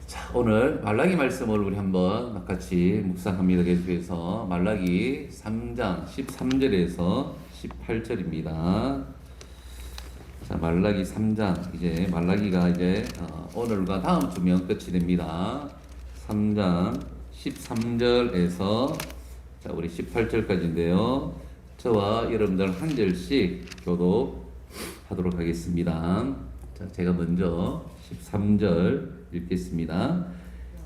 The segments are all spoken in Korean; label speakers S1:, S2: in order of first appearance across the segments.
S1: 자, 오늘 말라기 말씀을 우리 한번 같이 묵상합니다. 계속해서 말라기 3장 13절에서 18절입니다. 자, 말라기 3장 이제 말라기가 이제 오늘과 다음 주면 끝이 됩니다. 3장 13절에서 자, 우리 18절까지인데요. 저와 여러분들 한 절씩 교독하도록 하겠습니다. 자, 제가 먼저 13절 읽겠습니다.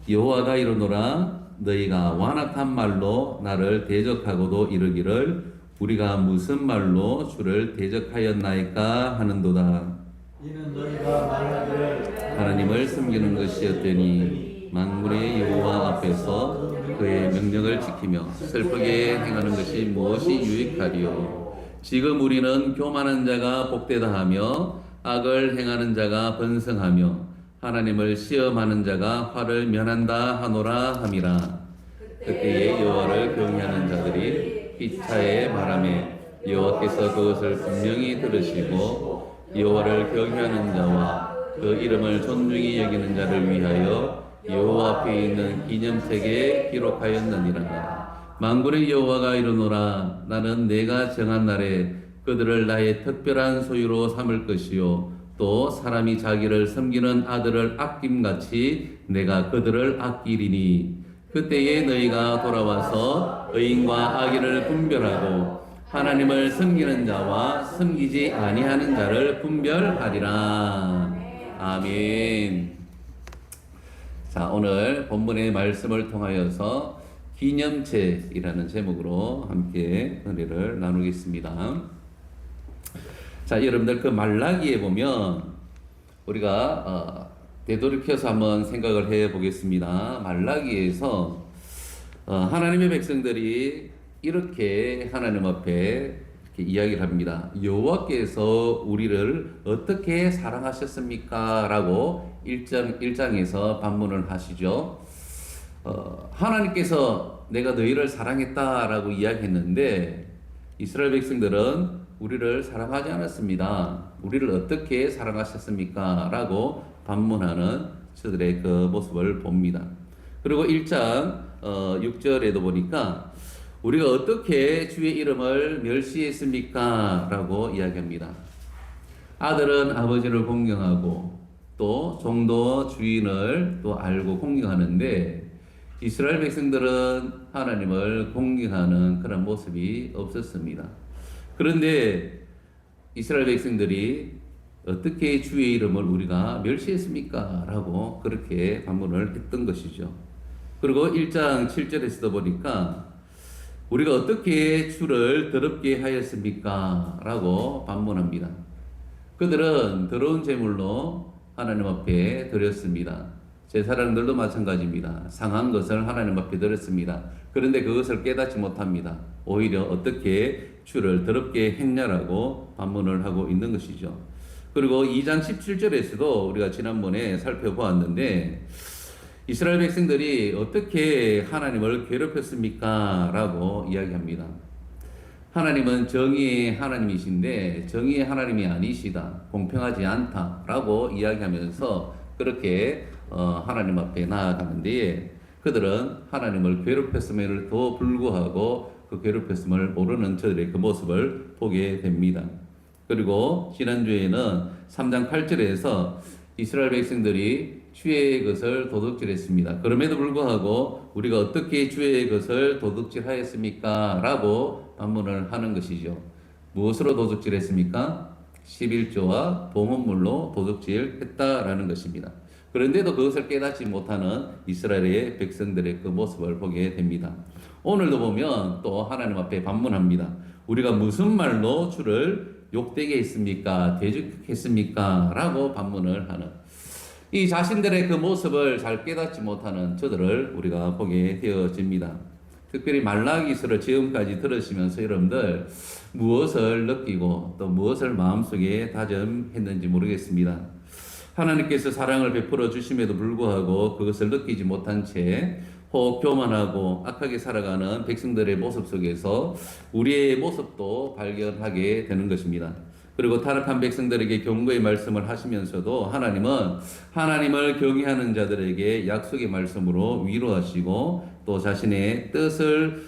S1: 여호와가 이르노라 너희가 완악한 말로 나를 대적하고도 이르기를 우리가 무슨 말로 주를 대적하였나이까 하는도다.
S2: 이는 너희가 말하기를
S1: 하나님을 섬기는 것이었더니 만군의 여호와 앞에서 그의 명령을 지키며 슬프게 행하는 것이 무엇이 유익하리요. 지금 우리는 교만한 자가 복되다 하며 악을 행하는 자가 번성하며 하나님을 시험하는 자가 화를 면한다 하노라 함이라. 그때에 여호와를 경외하는 자들이 피차에 말하매 여호와께서 그것을 분명히 들으시고 여호와를 경외하는 자와 그 이름을 존중히 여기는 자를 위하여 여호와 앞에 있는 기념책에 기록하였느니라. 만군의 여호와가 이르노라 나는 내가 정한 날에 그들을 나의 특별한 소유로 삼을 것이요 또 사람이 자기를 섬기는 아들을 아낌같이 내가 그들을 아끼리니 그때에 너희가 돌아와서 의인과 악인을 분별하고 하나님을 섬기는 자와 섬기지 아니하는 자를 분별하리라. 아멘. 자, 오늘 본문의 말씀을 통하여서 기념책이라는 제목으로 함께 은혜를 나누겠습니다. 자, 여러분들 그 말라기에 보면 우리가 되돌이켜서 한번 생각을 해 보겠습니다. 말라기에서 하나님의 백성들이 이렇게 하나님 앞에 이렇게 이야기를 합니다. 여호와께서 우리를 어떻게 사랑하셨습니까? 라고 1장에서 반문을 하시죠. 하나님께서 내가 너희를 사랑했다라고 이야기했는데 이스라엘 백성들은 우리를 사랑하지 않았습니다. 우리를 어떻게 사랑하셨습니까? 라고 반문하는 저들의 그 모습을 봅니다. 그리고 1장 6절에도 보니까 우리가 어떻게 주의 이름을 멸시했습니까? 라고 이야기합니다. 아들은 아버지를 공경하고 또 종도 주인을 또 알고 공경하는데 이스라엘 백성들은 하나님을 공경하는 그런 모습이 없었습니다. 그런데 이스라엘 백성들이 어떻게 주의 이름을 우리가 멸시했습니까? 라고 그렇게 반문을 했던 것이죠. 그리고 1장 7절에서도 보니까 우리가 어떻게 주를 더럽게 하였습니까? 라고 반문합니다. 그들은 더러운 제물로 하나님 앞에 드렸습니다. 제사장들도 마찬가지입니다. 상한 것을 하나님 앞에 드렸습니다. 그런데 그것을 깨닫지 못합니다. 오히려 어떻게 주를 더럽게 했냐라고 반문을 하고 있는 것이죠. 그리고 2장 17절에서도 우리가 지난번에 살펴보았는데 이스라엘 백성들이 어떻게 하나님을 괴롭혔습니까? 라고 이야기합니다. 하나님은 정의의 하나님이신데 정의의 하나님이 아니시다. 공평하지 않다. 라고 이야기하면서 그렇게 하나님 앞에 나아가는데 그들은 하나님을 괴롭혔음에도 불구하고 그 괴롭혔음을 모르는 저들의 그 모습을 보게 됩니다. 그리고 지난주에는 3장 8절에서 이스라엘 백성들이 주의 것을 도둑질했습니다. 그럼에도 불구하고 우리가 어떻게 주의 것을 도둑질하였습니까? 라고 반문을 하는 것이죠. 무엇으로 도둑질했습니까? 11조와 봉헌물로 도둑질했다라는 것입니다. 그런데도 그것을 깨닫지 못하는 이스라엘의 백성들의 그 모습을 보게 됩니다. 오늘도 보면 또 하나님 앞에 반문합니다. 우리가 무슨 말로 주를 욕되게 했습니까? 대적했습니까? 라고 반문을 하는 이 자신들의 그 모습을 잘 깨닫지 못하는 저들을 우리가 보게 되어집니다. 특별히 말라기서를 지금까지 들으시면서 여러분들 무엇을 느끼고 또 무엇을 마음속에 다짐했는지 모르겠습니다. 하나님께서 사랑을 베풀어 주심에도 불구하고 그것을 느끼지 못한 채 혹 교만하고 악하게 살아가는 백성들의 모습 속에서 우리의 모습도 발견하게 되는 것입니다. 그리고 타락한 백성들에게 경고의 말씀을 하시면서도 하나님은 하나님을 경외하는 자들에게 약속의 말씀으로 위로하시고 또 자신의 뜻을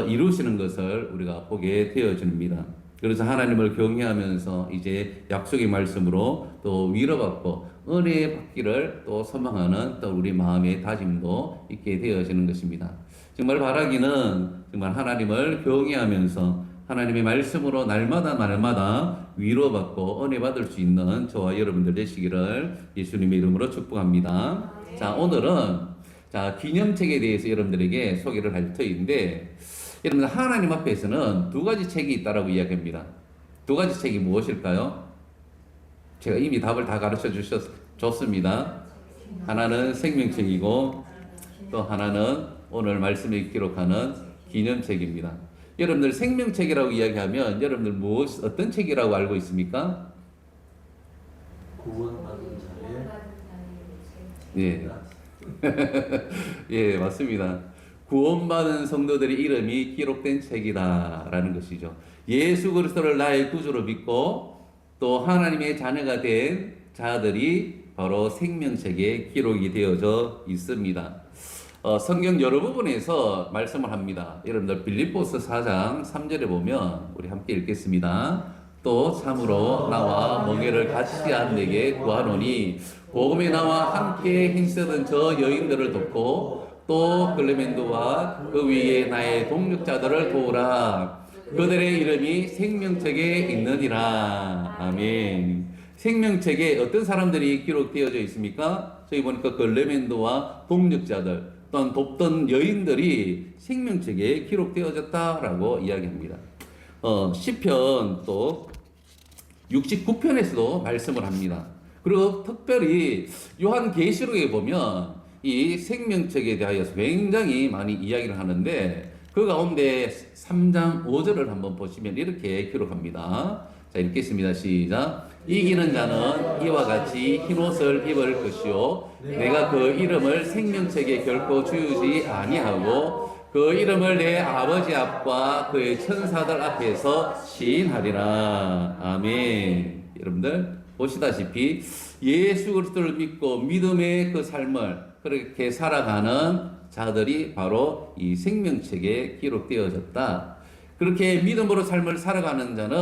S1: 이루시는 것을 우리가 보게 되어집니다. 그래서 하나님을 경외하면서 이제 약속의 말씀으로 또 위로받고 은혜 받기를 또 소망하는 또 우리 마음의 다짐도 있게 되어지는 것입니다. 정말 바라기는 정말 하나님을 경외하면서 하나님의 말씀으로 날마다 위로받고 은혜 받을 수 있는 저와 여러분들 되시기를 예수님의 이름으로 축복합니다. 자, 오늘은 기념책에 대해서 여러분들에게 소개를 할 터인데, 여러분 하나님 앞에서는 두 가지 책이 있다라고 이야기합니다. 두 가지 책이 무엇일까요? 제가 이미 답을 다 가르쳐 줬습니다. 하나는 생명책이고 또 하나는 오늘 말씀에 기록하는 기념책입니다. 여러분들 생명책이라고 이야기하면 여러분들 어떤 책이라고 알고 있습니까?
S2: 구원받은 자의
S1: 예. 예, 맞습니다. 구원받은 성도들의 이름이 기록된 책이다라는 것이죠. 예수 그리스도를 나의 구주로 믿고 또 하나님의 자녀가 된 자들이 바로 생명책에 기록이 되어져 있습니다. 성경 여러 부분에서 말씀을 합니다. 여러분들 빌립보서 4장 3절에 보면 우리 함께 읽겠습니다. 또 참으로 나와 멍에를 같이 한 내게 구하노니 복음에 나와 함께 힘쓰던 저 여인들을 돕고 또 클레멘도와 그 위에 나의 동력자들을 도우라. 그들의 이름이 생명책에 있느니라. 아멘. 생명책에 어떤 사람들이 기록되어져 있습니까? 저희 보니까 클레멘도와 동력자들 또는 돕던 여인들이 생명책에 기록되어졌다라고 이야기합니다. 시편 또 69편에서도 말씀을 합니다. 그리고 특별히 요한계시록에 보면 이 생명책에 대하여서 굉장히 많이 이야기를 하는데 그 가운데 3장 5절을 한번 보시면 이렇게 기록합니다. 자, 읽겠습니다. 시작. 이기는 자는 이와 같이 흰옷을 입을 것이요 내가 그 이름을 생명책에 결코 지우지 아니하고 그 이름을 내 아버지 앞과 그의 천사들 앞에서 시인하리라. 아멘. 여러분들 보시다시피 예수 그리스도를 믿고 믿음의 그 삶을 그렇게 살아가는 자들이 바로 이 생명책에 기록되어졌다. 그렇게 믿음으로 삶을 살아가는 자는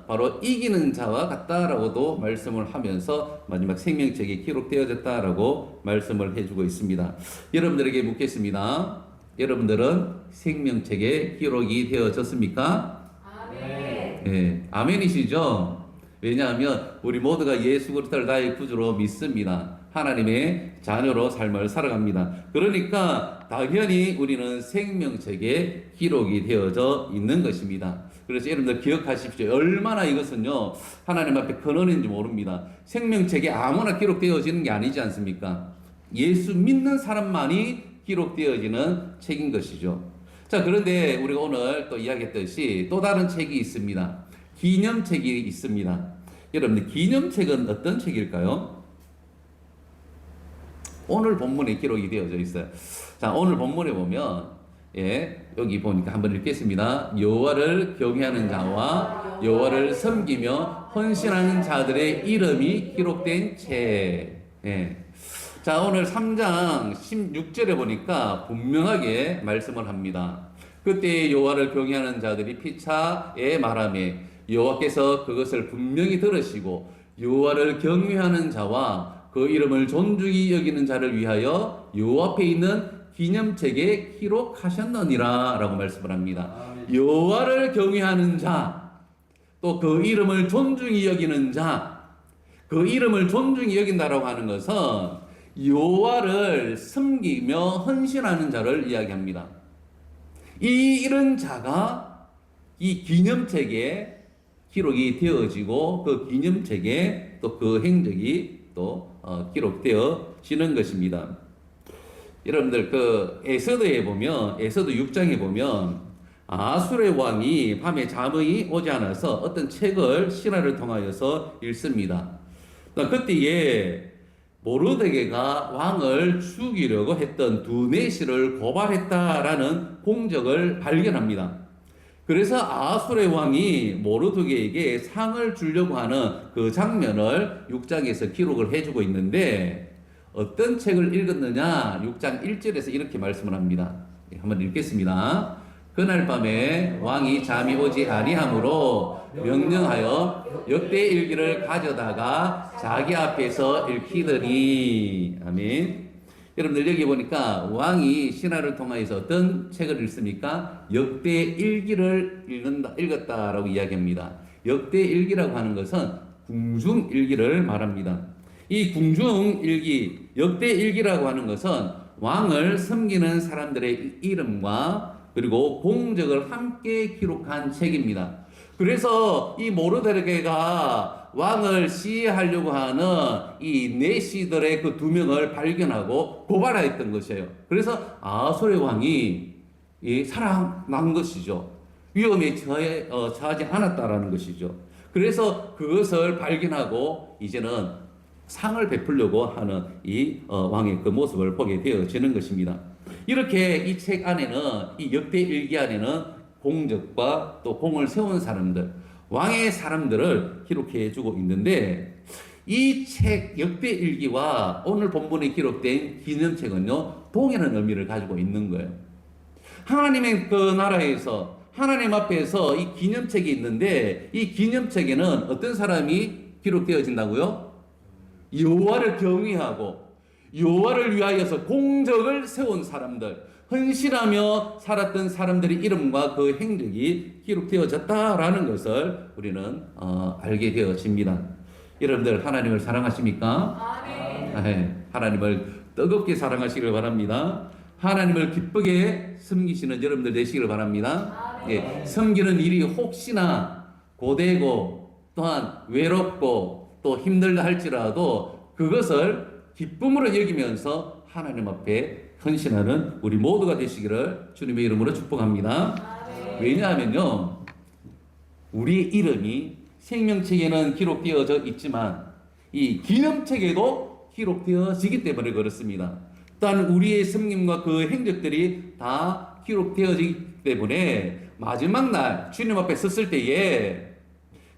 S1: 바로 이기는 자와 같다라고도 말씀을 하면서 마지막 생명책에 기록되어졌다라고 말씀을 해주고 있습니다. 여러분들에게 묻겠습니다. 여러분들은 생명책에 기록이 되어졌습니까? 아멘. 네, 아멘이시죠? 왜냐하면 우리 모두가 예수 그리스도를 나의 구주로 믿습니다. 하나님의 자녀로 삶을 살아갑니다. 그러니까 당연히 우리는 생명책에 기록이 되어져 있는 것입니다. 그래서 여러분들 기억하십시오. 얼마나 이것은요 하나님 앞에 큰 은혜인지 모릅니다. 생명책에 아무나 기록되어지는 게 아니지 않습니까? 예수 믿는 사람만이 기록되어지는 책인 것이죠. 자, 그런데 우리가 오늘 또 이야기했듯이 또 다른 책이 있습니다. 기념책이 있습니다. 여러분들 기념책은 어떤 책일까요? 오늘 본문에 기록이 되어져 있어요. 자, 오늘 본문에 보면 여기 보니까 한번 읽겠습니다. 여호와를 경외하는 자와 여호와를 섬기며 헌신하는 자들의 이름이 기록된 책. 자, 오늘 3장 16절에 보니까 분명하게 말씀을 합니다. 그때 여호와를 경외하는 자들이 피차에 말하매 여호와께서 그것을 분명히 들으시고 여호와를 경외하는 자와 그 이름을 존중히 여기는 자를 위하여 여호와 앞에 있는 기념책에 기록하셨느니라 라고 말씀을 합니다. 여호와를 경외하는 자, 또 그 이름을 존중히 여기는 자, 그 이름을 존중히 여긴다라고 하는 것은 여호와를 섬기며 헌신하는 자를 이야기합니다. 이런 자가 이 기념책에 기록이 되어지고 그 기념책에 또 그 행적이 또 기록되어지는 것입니다. 여러분들 그 에스더에 보면 에스더 6장에 보면 아수르의 왕이 밤에 잠이 오지 않아서 어떤 책을 신하를 통하여서 읽습니다. 그때에 모르드게가 왕을 죽이려고 했던 두네시를 고발했다라는 공적을 발견합니다. 그래서 아하술의 왕이 모르드게에게 상을 주려고 하는 그 장면을 6장에서 기록을 해주고 있는데 어떤 책을 읽었느냐? 6장 1절에서 이렇게 말씀을 합니다. 한번 읽겠습니다. 그날 밤에 왕이 잠이 오지 아니하므로 명령하여 역대일기를 가져다가 자기 앞에서 읽히더니. 아멘. 여러분들 여기 보니까 왕이 신하를 통하여서 어떤 책을 읽습니까? 역대일기를 읽었다라고 이야기합니다. 역대일기라고 하는 것은 궁중일기를 말합니다. 이 궁중일기, 역대일기라고 하는 것은 왕을 섬기는 사람들의 이름과 그리고 공적을 함께 기록한 책입니다. 그래서 이 모르드게가 왕을 시해하려고 하는 이 내시들의 그 2명을 발견하고 고발하였던 것이에요. 그래서 아하술의 왕이 살아난 것이죠. 위험에 처하지 않았다라는 것이죠. 그래서 그것을 발견하고 이제는 상을 베풀려고 하는 이 왕의 그 모습을 보게 되어지는 것입니다. 이렇게 이 책 안에는, 이 역대일기 안에는 공적과 또 공을 세운 사람들, 왕의 사람들을 기록해 주고 있는데, 이 책 역대일기와 오늘 본문에 기록된 기념책은요, 동일한 의미를 가지고 있는 거예요. 하나님의 그 나라에서, 하나님 앞에서 이 기념책이 있는데, 이 기념책에는 어떤 사람이 기록되어진다고요? 여호와를 경외하고 여호와를 위하여서 공적을 세운 사람들, 헌신하며 살았던 사람들의 이름과 그 행적이 기록되어졌다라는 것을 우리는 알게 되어집니다. 여러분들 하나님을 사랑하십니까? 네, 하나님을 뜨겁게 사랑하시길 바랍니다. 하나님을 기쁘게 섬기시는 여러분들 되시길 바랍니다. 예, 섬기는 일이 혹시나 고되고 또한 외롭고 또 힘들다 할지라도 그것을 기쁨으로 여기면서 하나님 앞에 헌신하는 우리 모두가 되시기를 주님의 이름으로 축복합니다. 왜냐하면요, 우리의 이름이 생명책에는 기록되어져 있지만 이 기념책에도 기록되어지기 때문에 그렇습니다. 또한 우리의 섬김과 그 행적들이 다 기록되어지기 때문에 마지막 날 주님 앞에 섰을 때에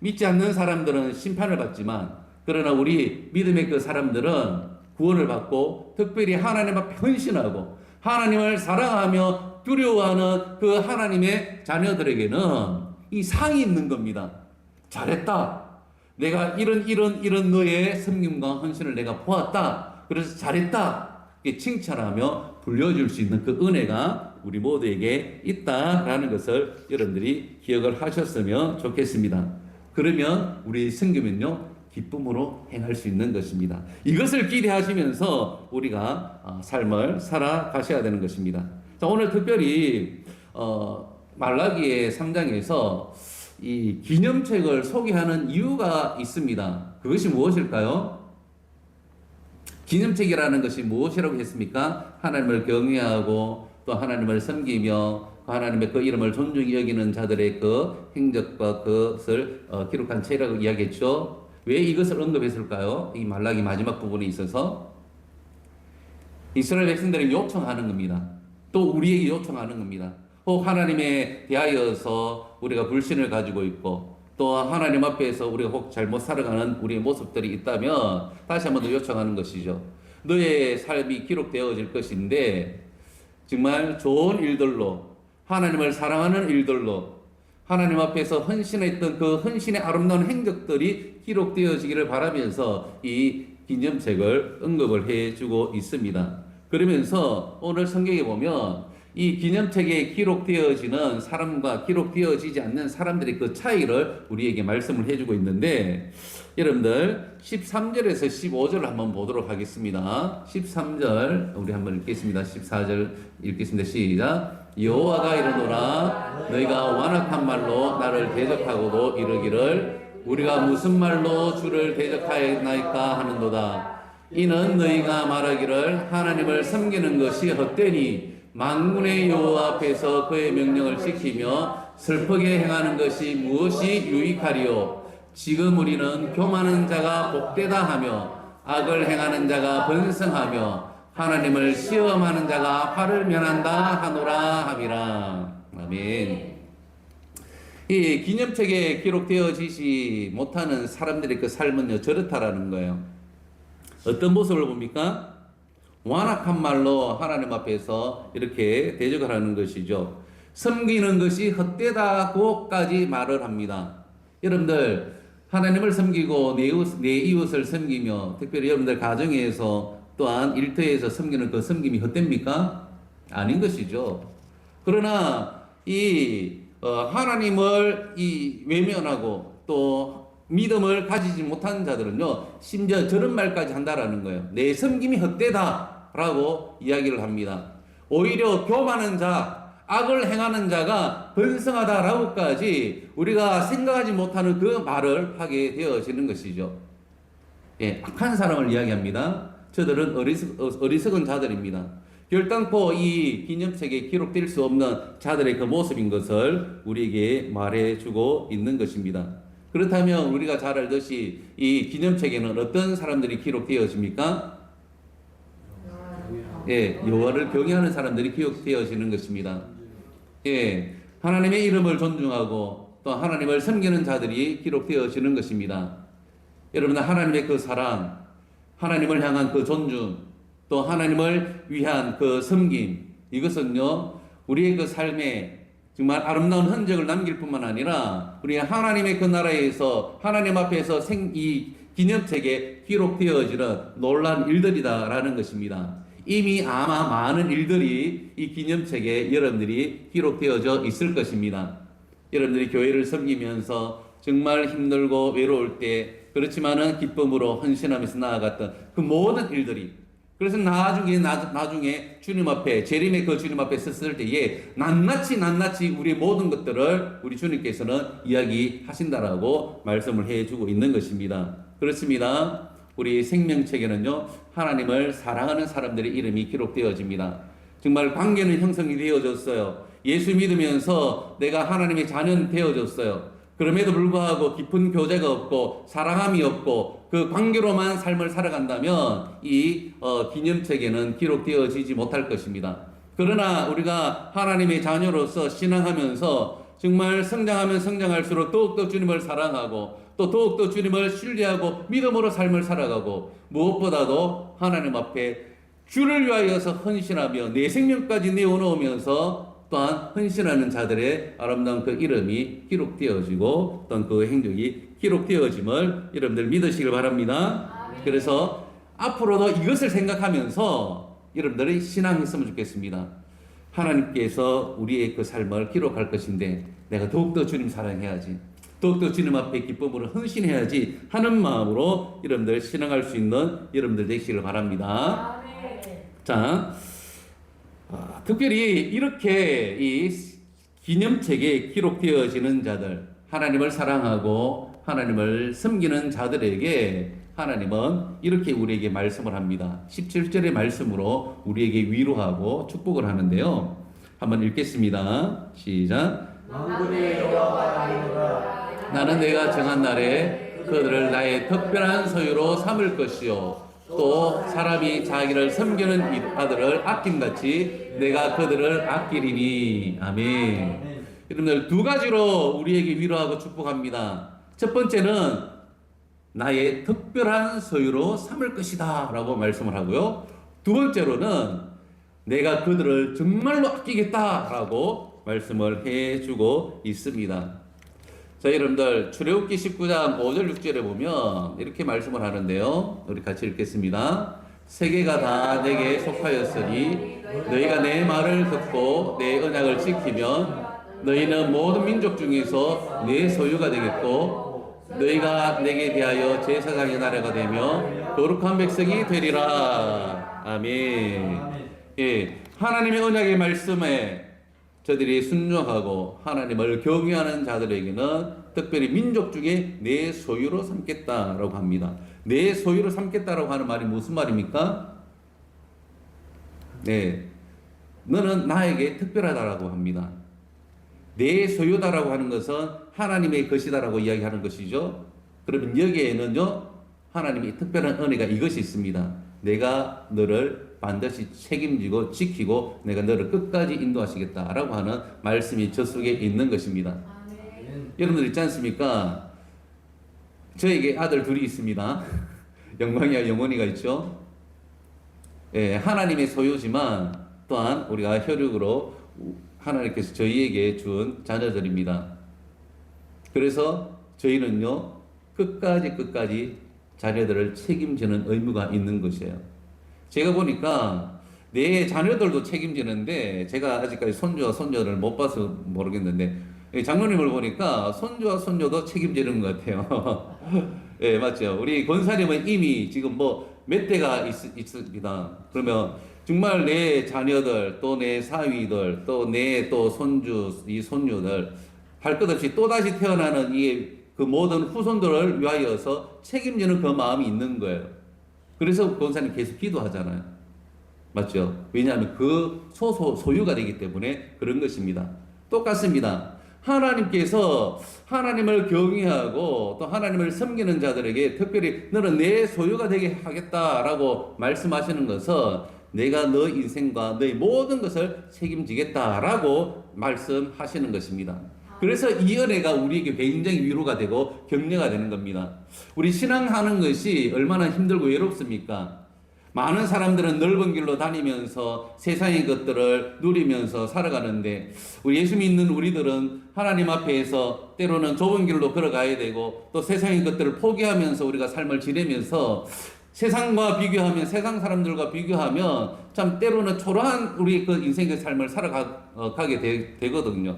S1: 믿지 않는 사람들은 심판을 받지만, 그러나 우리 믿음의 그 사람들은 구원을 받고 특별히 하나님 앞에 헌신하고 하나님을 사랑하며 두려워하는 그 하나님의 자녀들에게는 이 상이 있는 겁니다. 잘했다. 내가 이런 너의 섬김과 헌신을 내가 보았다. 그래서 잘했다. 칭찬하며 불려줄 수 있는 그 은혜가 우리 모두에게 있다라는 것을 여러분들이 기억을 하셨으면 좋겠습니다. 그러면 우리 섬기면요, 기쁨으로 행할 수 있는 것입니다. 이것을 기대하시면서 우리가 삶을 살아가셔야 되는 것입니다. 자, 오늘 특별히 말라기의 3장에서 이 기념책을 소개하는 이유가 있습니다. 그것이 무엇일까요? 기념책이라는 것이 무엇이라고 했습니까? 하나님을 경외하고 또 하나님을 섬기며 하나님의 그 이름을 존중히 여기는 자들의 그 행적과 그것을 기록한 책이라고 이야기했죠. 왜 이것을 언급했을까요? 이 말라기 마지막 부분에 있어서 이스라엘 백성들이 요청하는 겁니다. 또 우리에게 요청하는 겁니다. 혹 하나님에 대하여서 우리가 불신을 가지고 있고 또 하나님 앞에서 우리가 혹 잘못 살아가는 우리의 모습들이 있다면 다시 한번 더 요청하는 것이죠. 너의 삶이 기록되어질 것인데 정말 좋은 일들로, 하나님을 사랑하는 일들로, 하나님 앞에서 헌신했던 그 헌신의 아름다운 행적들이 기록되어지기를 바라면서 이 기념책을 언급을 해주고 있습니다. 그러면서 오늘 성경에 보면 이 기념책에 기록되어지는 사람과 기록되어지지 않는 사람들의 그 차이를 우리에게 말씀을 해주고 있는데, 여러분들 13절에서 15절을 한번 보도록 하겠습니다. 13절 우리 한번 읽겠습니다. 14절 읽겠습니다. 시작. 여호와가 이르노라 너희가 완악한 말로 나를 대적하고도 이르기를 우리가 무슨 말로 주를 대적하였나이까 하는도다. 이는 너희가 말하기를 하나님을 섬기는 것이 헛되니 만군의 여호와 앞에서 그의 명령을 지키며 슬프게 행하는 것이 무엇이 유익하리요. 지금 우리는 교만한 자가 복되다 하며 악을 행하는 자가 번성하며 하나님을 시험하는 자가 화를 면한다 하노라 함이라. 아멘. 이 기념책에 기록되어지지 못하는 사람들의 그 삶은요, 저렇다라는 거예요. 어떤 모습을 봅니까? 완악한 말로 하나님 앞에서 이렇게 대적을 하는 것이죠. 섬기는 것이 헛되다고까지 말을 합니다. 여러분들, 하나님을 섬기고 내 이웃을 섬기며, 특별히 여러분들 가정에서 또한 일터에서 섬기는 그 섬김이 헛됩니까? 아닌 것이죠. 그러나 하나님을 외면하고 또 믿음을 가지지 못하는 자들은요, 심지어 저런 말까지 한다라는 거예요. 내 섬김이 헛되다라고 이야기를 합니다. 오히려 교만한 자, 악을 행하는 자가 번성하다라고까지 우리가 생각하지 못하는 그 말을 하게 되어지는 것이죠. 예, 악한 사람을 이야기합니다. 저들은 어리석은 자들입니다. 결단코 이 기념책에 기록될 수 없는 자들의 그 모습인 것을 우리에게 말해주고 있는 것입니다. 그렇다면 우리가 잘 알듯이 이 기념책에는 어떤 사람들이 기록되어집니까? 예, 여호와를 경외하는 사람들이 기록되어지는 것입니다. 예, 하나님의 이름을 존중하고 또 하나님을 섬기는 자들이 기록되어지는 것입니다. 여러분들, 하나님의 그 사랑, 하나님을 향한 그 존중, 또 하나님을 위한 그 섬김, 이것은요, 우리의 그 삶에 정말 아름다운 흔적을 남길 뿐만 아니라 우리 하나님의 그 나라에서 하나님 앞에서 이 기념책에 기록되어지는 놀라운 일들이다라는 것입니다. 이미 아마 많은 일들이 이 기념책에 여러분들이 기록되어져 있을 것입니다. 여러분들이 교회를 섬기면서 정말 힘들고 외로울 때, 그렇지만은 기쁨으로 헌신하면서 나아갔던 그 모든 일들이, 그래서 나중에 주님 앞에, 재림의 그 주님 앞에 섰을 때에 낱낱이 우리의 모든 것들을 우리 주님께서는 이야기하신다라고 말씀을 해주고 있는 것입니다. 그렇습니다. 우리 생명책에는요, 하나님을 사랑하는 사람들의 이름이 기록되어집니다. 정말 관계는 형성이 되어졌어요. 예수 믿으면서 내가 하나님의 자녀는 되어졌어요. 그럼에도 불구하고 깊은 교제가 없고 사랑함이 없고 그 관계로만 삶을 살아간다면 이 기념책에는 기록되어지지 못할 것입니다. 그러나 우리가 하나님의 자녀로서 신앙하면서 정말 성장하면 성장할수록 더욱더 주님을 사랑하고 또 더욱더 주님을 신뢰하고 믿음으로 삶을 살아가고, 무엇보다도 하나님 앞에 주를 위하여서 헌신하며 내 생명까지 내어놓으면서 또한 헌신하는 자들의 아름다운 그 이름이 기록되어지고 또한 그 행적이 기록되어짐을 여러분들 믿으시길 바랍니다. 그래서 앞으로도 이것을 생각하면서 여러분들이 신앙했으면 좋겠습니다. 하나님께서 우리의 그 삶을 기록할 것인데 내가 더욱더 주님 사랑해야지, 더욱더 주님 앞에 기쁨으로 헌신해야지 하는 마음으로 여러분들 신앙할 수 있는 여러분들 되시길 바랍니다. 자, 특별히 이렇게 이 기념책에 기록되어지는 자들, 하나님을 사랑하고 하나님을 섬기는 자들에게 하나님은 이렇게 우리에게 말씀을 합니다. 17절의 말씀으로 우리에게 위로하고 축복을 하는데요. 한번 읽겠습니다. 시작.
S2: 만군의 여호와 하나님이라,
S1: 나는 내가 정한 날에 그들을 나의 특별한 소유로 삼을 것이요, 또 사람이 자기를 섬기는 아들을 아낌같이 내가 그들을 아끼리니. 아멘. 여러분들, 두 가지로 우리에게 위로하고 축복합니다. 첫 번째는 나의 특별한 소유로 삼을 것이다 라고 말씀을 하고요, 두 번째로는 내가 그들을 정말로 아끼겠다 라고 말씀을 해주고 있습니다. 자, 여러분들, 출애굽기 19장 5절 6절에 보면 이렇게 말씀을 하는데요, 우리 같이 읽겠습니다. 세계가 다 내게 속하였으니 너희가 내 말을 듣고 내 언약을 지키면 너희는 모든 민족 중에서 내 소유가 되겠고 너희가 내게 대하여 제사장의 나라가 되며 거룩한 백성이 되리라. 아멘. 예, 하나님의 언약의 말씀에 저들이 순종하고 하나님을 경외하는 자들에게는 특별히 민족 중에 내 소유로 삼겠다라고 합니다. 내 소유로 삼겠다라고 하는 말이 무슨 말입니까? 네, 너는 나에게 특별하다라고 합니다. 내 소유다라고 하는 것은 하나님의 것이다라고 이야기하는 것이죠. 그러면 여기에는요, 하나님의 특별한 은혜가 이것이 있습니다. 내가 너를 반드시 책임지고 지키고 내가 너를 끝까지 인도하시겠다라고 하는 말씀이 저 속에 있는 것입니다. 여러분들 있지 않습니까? 저에게 아들 둘이 있습니다. 영광이와 영원이가 있죠. 예, 하나님의 소유지만 또한 우리가 혈육으로 하나님께서 저희에게 준 자녀들입니다. 그래서 저희는요, 끝까지 자녀들을 책임지는 의무가 있는 것이에요. 제가 보니까 내 자녀들도 책임지는데, 제가 아직까지 손주와 손녀를 못 봐서 모르겠는데, 장로님을 보니까 손주와 손녀도 책임지는 것 같아요. 예, 맞죠. 우리 권사님은 이미 지금 뭐 몇 대가 있습니다. 그러면 정말 내 자녀들, 또 내 사위들, 또 내 또 손주, 이 손녀들, 할 것 없이 또다시 태어나는 이 그 모든 후손들을 위하여서 책임지는 그 마음이 있는 거예요. 그래서 권사님 계속 기도하잖아요. 맞죠? 왜냐하면 그 소유가 되기 때문에 그런 것입니다. 똑같습니다. 하나님께서 하나님을 경외하고 또 하나님을 섬기는 자들에게 특별히 너는 내 소유가 되게 하겠다라고 말씀하시는 것은 내가 너 인생과 너의 모든 것을 책임지겠다라고 말씀하시는 것입니다. 그래서 이 은혜가 우리에게 굉장히 위로가 되고 격려가 되는 겁니다. 우리 신앙하는 것이 얼마나 힘들고 외롭습니까? 많은 사람들은 넓은 길로 다니면서 세상의 것들을 누리면서 살아가는데, 우리 예수 믿는 우리들은 하나님 앞에서 때로는 좁은 길로 걸어가야 되고 또 세상의 것들을 포기하면서 우리가 삶을 지내면서 세상과 비교하면, 세상 사람들과 비교하면 참 때로는 초라한 우리 그 인생의 삶을 살아가게 되거든요.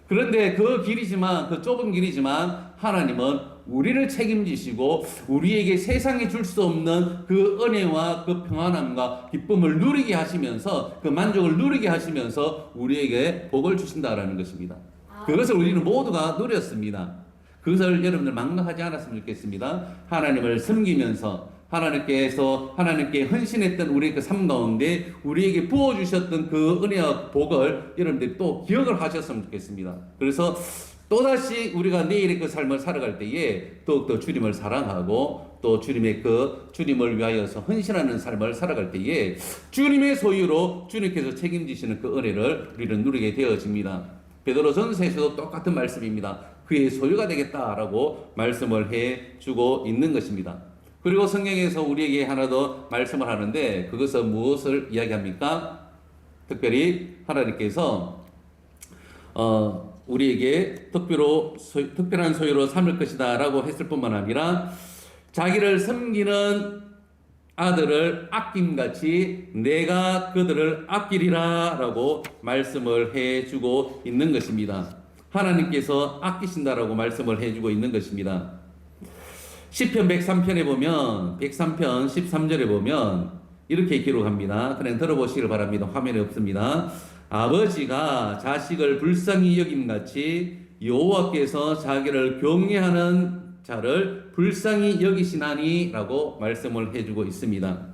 S1: 그런데 그 길이지만, 그 좁은 길이지만 하나님은 우리를 책임지시고 우리에게 세상이 줄 수 없는 그 은혜와 그 평안함과 기쁨을 누리게 하시면서, 그 만족을 누리게 하시면서 우리에게 복을 주신다라는 것입니다. 그것을 우리는 모두가 누렸습니다. 그것을 여러분들 망각하지 않았으면 좋겠습니다. 하나님을 섬기면서 하나님께 헌신했던 우리의 그 삶 가운데 우리에게 부어주셨던 그 은혜와 복을 여러분들이 또 기억을 하셨으면 좋겠습니다. 그래서 또다시 우리가 내일의 그 삶을 살아갈 때에 더욱더 주님을 사랑하고 또 주님을 위하여서 헌신하는 삶을 살아갈 때에 주님의 소유로 주님께서 책임지시는 그 은혜를 우리는 누리게 되어집니다. 베드로전서에서도 똑같은 말씀입니다. 그의 소유가 되겠다라고 말씀을 해주고 있는 것입니다. 그리고 성경에서 우리에게 하나 더 말씀을 하는데, 그것은 무엇을 이야기합니까? 특별히 하나님께서 우리에게 특별한 소유로 삼을 것이다 라고 했을 뿐만 아니라 자기를 섬기는 아들을 아낌같이 내가 그들을 아끼리라 라고 말씀을 해주고 있는 것입니다. 하나님께서 아끼신다라고 말씀을 해주고 있는 것입니다. 시편 103편에 보면, 103편 13절에 보면 이렇게 기록합니다. 그냥 들어보시길 바랍니다. 화면에 없습니다. 아버지가 자식을 불쌍히 여김같이 여호와께서 자기를 경외하는 자를 불쌍히 여기시나니 라고 말씀을 해주고 있습니다.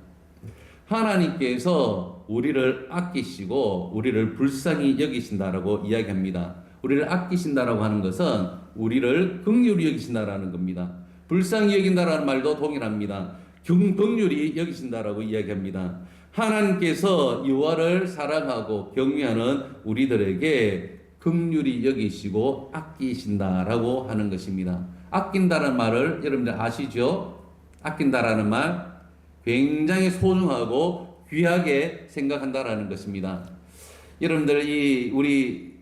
S1: 하나님께서 우리를 아끼시고 우리를 불쌍히 여기신다라고 이야기합니다. 우리를 아끼신다라고 하는 것은 우리를 긍휼히 여기신다라는 겁니다. 불쌍히 여긴다라는 말도 동일합니다. 긍휼히 여기신다라고 이야기합니다. 하나님께서 여호와를 사랑하고 경외하는 우리들에게 긍휼히 여기시고 아끼신다라고 하는 것입니다. 아낀다는 말을 여러분들 아시죠? 아낀다라는 말 굉장히 소중하고 귀하게 생각한다라는 것입니다. 여러분들 우리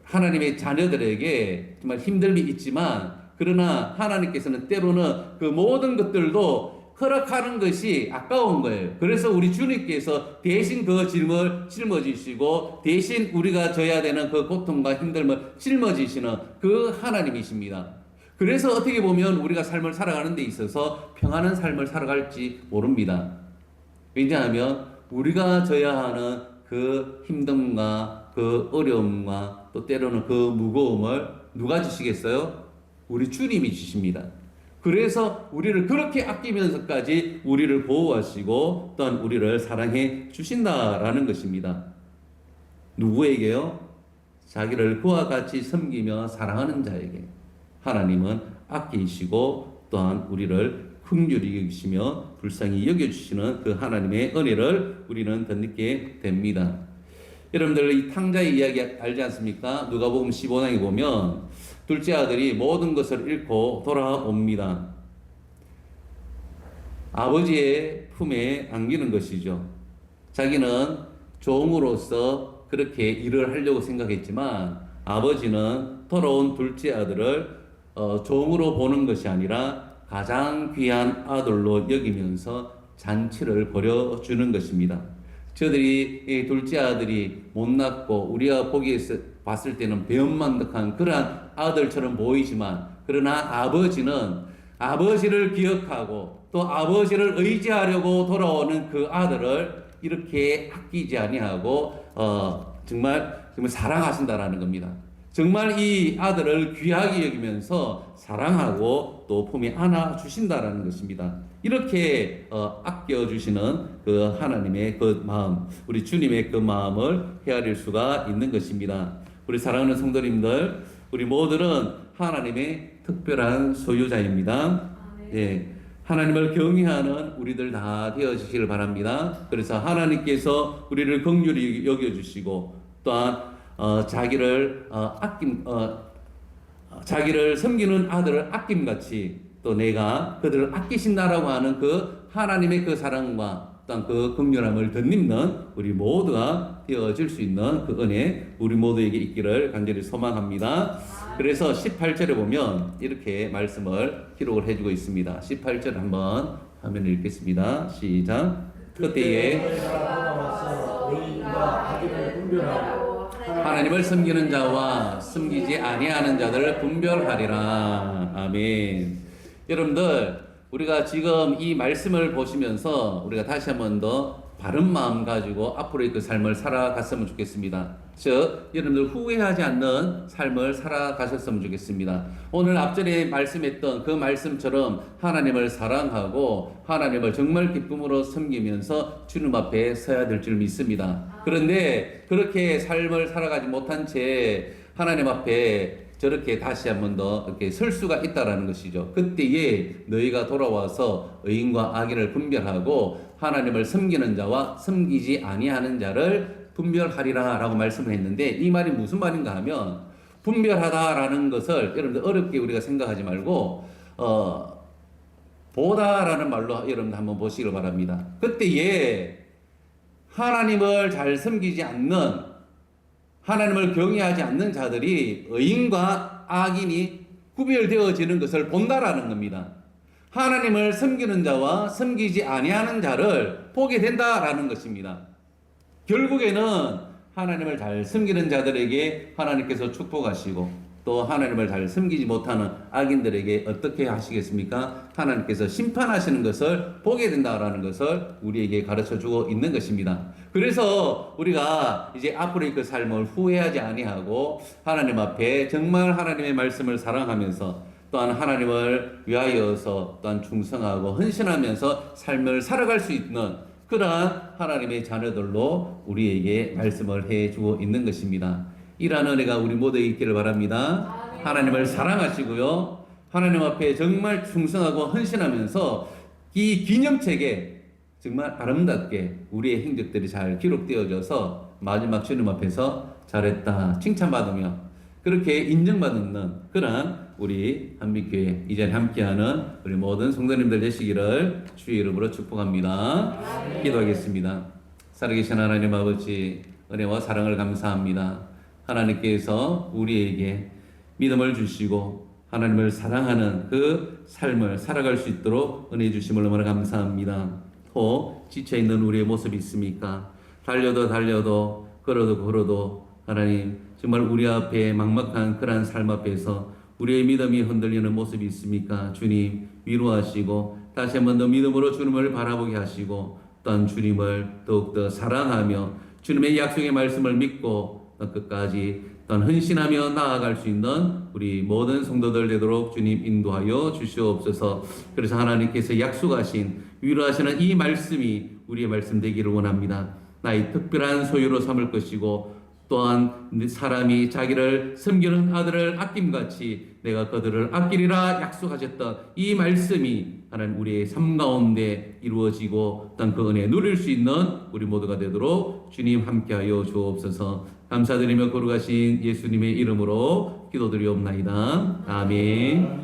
S1: 하나님의 자녀들에게 정말 힘듦이 있지만, 그러나 하나님께서는 때로는 그 모든 것들도 허락하는 것이 아까운 거예요. 그래서 우리 주님께서 대신 그 짐을 짊어지시고 대신 우리가 져야 되는 그 고통과 힘듦을 짊어지시는 그 하나님이십니다. 그래서 어떻게 보면 우리가 삶을 살아가는 데 있어서 평안한 삶을 살아갈지 모릅니다. 왜냐하면 우리가 져야 하는 그 힘듦과 그 어려움과 또 때로는 그 무거움을 누가 주시겠어요? 우리 주님이 주십니다. 그래서 우리를 그렇게 아끼면서까지 우리를 보호하시고 또한 우리를 사랑해 주신다라는 것입니다. 누구에게요? 자기를 그와 같이 섬기며 사랑하는 자에게 하나님은 아끼시고 또한 우리를 긍휼히 여기시며 불쌍히 여겨주시는 그 하나님의 은혜를 우리는 덧입게 됩니다. 여러분들 이 탕자의 이야기 알지 않습니까? 누가복음 15장에 보면 둘째 아들이 모든 것을 잃고 돌아옵니다. 아버지의 품에 안기는 것이죠. 자기는 종으로서 그렇게 일을 하려고 생각했지만 아버지는 돌아온 둘째 아들을 종으로 보는 것이 아니라 가장 귀한 아들로 여기면서 잔치를 벌여주는 것입니다. 저들이 이 둘째 아들이 못났고 우리가 보기에서 봤을 때는 배은망덕한 그러한 아들처럼 보이지만 그러나 아버지는 아버지를 기억하고 또 아버지를 의지하려고 돌아오는 그 아들을 이렇게 아끼지 아니하고 정말 사랑하신다라는 겁니다. 정말 이 아들을 귀하게 여기면서 사랑하고 또 품에 안아 주신다라는 것입니다. 이렇게 아껴 주시는 그 하나님의 그 마음, 우리 주님의 그 마음을 헤아릴 수가 있는 것입니다. 우리 사랑하는 성도님들, 우리 모두는 하나님의 특별한 소유자입니다. 예. 하나님을 경외하는 우리들 다 되어주시길 바랍니다. 그래서 하나님께서 우리를 긍휼히 여겨주시고 또한 자기를 섬기는 아들을 아낌같이 또 내가 그들을 아끼신다라고 하는 그 하나님의 그 사랑과 또한 그 긍휼함을 덧입는 우리 모두가 되어질 수 있는 그 은혜 우리 모두에게 있기를 간절히 소망합니다. 그래서 18절에 보면 이렇게 말씀을 기록을 해주고 있습니다. 18절 한번 화면을 읽겠습니다. 시작. 그때에 하나님을 섬기는 자와 섬기지 아니하는 자들을 분별하리라. 아멘. 여러분들, 우리가 지금 이 말씀을 보시면서 우리가 다시 한 번 더 바른 마음 가지고 앞으로의 그 삶을 살아갔으면 좋겠습니다. 즉, 여러분들 후회하지 않는 삶을 살아가셨으면 좋겠습니다. 오늘 앞전에 말씀했던 그 말씀처럼 하나님을 사랑하고 하나님을 정말 기쁨으로 섬기면서 주님 앞에 서야 될 줄 믿습니다. 그런데 그렇게 삶을 살아가지 못한 채 하나님 앞에 저렇게 다시 한 번 더 이렇게 설 수가 있다라는 것이죠. 그때에 너희가 돌아와서 의인과 악인을 분별하고 하나님을 섬기는 자와 섬기지 아니하는 자를 분별하리라라고 말씀을 했는데 이 말이 무슨 말인가 하면 분별하다라는 것을 여러분들 어렵게 우리가 생각하지 말고 보다라는 말로 여러분들 한번 보시길 바랍니다. 그때에 하나님을 잘 섬기지 않는 하나님을 경외하지 않는 자들이 의인과 악인이 구별되어지는 것을 본다라는 겁니다. 하나님을 섬기는 자와 섬기지 아니하는 자를 보게 된다라는 것입니다. 결국에는 하나님을 잘 섬기는 자들에게 하나님께서 축복하시고 또 하나님을 잘 섬기지 못하는 악인들에게 어떻게 하시겠습니까? 하나님께서 심판하시는 것을 보게 된다라는 것을 우리에게 가르쳐주고 있는 것입니다. 그래서 우리가 이제 앞으로의 그 삶을 후회하지 아니하고 하나님 앞에 정말 하나님의 말씀을 사랑하면서 또한 하나님을 위하여서 또한 충성하고 헌신하면서 삶을 살아갈 수 있는 그러한 하나님의 자녀들로 우리에게 말씀을 해주고 있는 것입니다. 이러한 은혜가 우리 모두에게 있기를 바랍니다. 하나님을 사랑하시고요. 하나님 앞에 정말 충성하고 헌신하면서 이 기념책에 정말 아름답게 우리의 행적들이 잘 기록되어져서 마지막 주님 앞에서 잘했다 칭찬받으며 그렇게 인정받는 그러한 우리 한빛교회 이 자리에 함께하는 우리 모든 성도님들 되시기를 주의 이름으로 축복합니다. 기도하겠습니다. 살아계신 하나님 아버지 은혜와 사랑을 감사합니다. 하나님께서 우리에게 믿음을 주시고 하나님을 사랑하는 그 삶을 살아갈 수 있도록 은혜 주심을 너무나 감사합니다. 또 지쳐있는 우리의 모습이 있습니까? 달려도 걸어도 걸어도 하나님 정말 우리 앞에 막막한 그러한 삶 앞에서 우리의 믿음이 흔들리는 모습이 있습니까? 주님 위로하시고 다시 한 번 더 믿음으로 주님을 바라보게 하시고 또한 주님을 더욱더 사랑하며 주님의 약속의 말씀을 믿고 끝까지 또한 헌신하며 나아갈 수 있는 우리 모든 성도들 되도록 주님 인도하여 주시옵소서. 그래서 하나님께서 약속하신 위로하시는 이 말씀이 우리의 말씀 되기를 원합니다. 나의 특별한 소유로 삼을 것이고 또한 사람이 자기를 섬기는 아들을 아낌같이 내가 그들을 아끼리라 약속하셨던 이 말씀이 하나님 우리의 삶 가운데 이루어지고 또 그 은혜 누릴 수 있는 우리 모두가 되도록 주님 함께하여 주옵소서. 감사드리며 거룩하신 예수님의 이름으로 기도드리옵나이다. 아멘.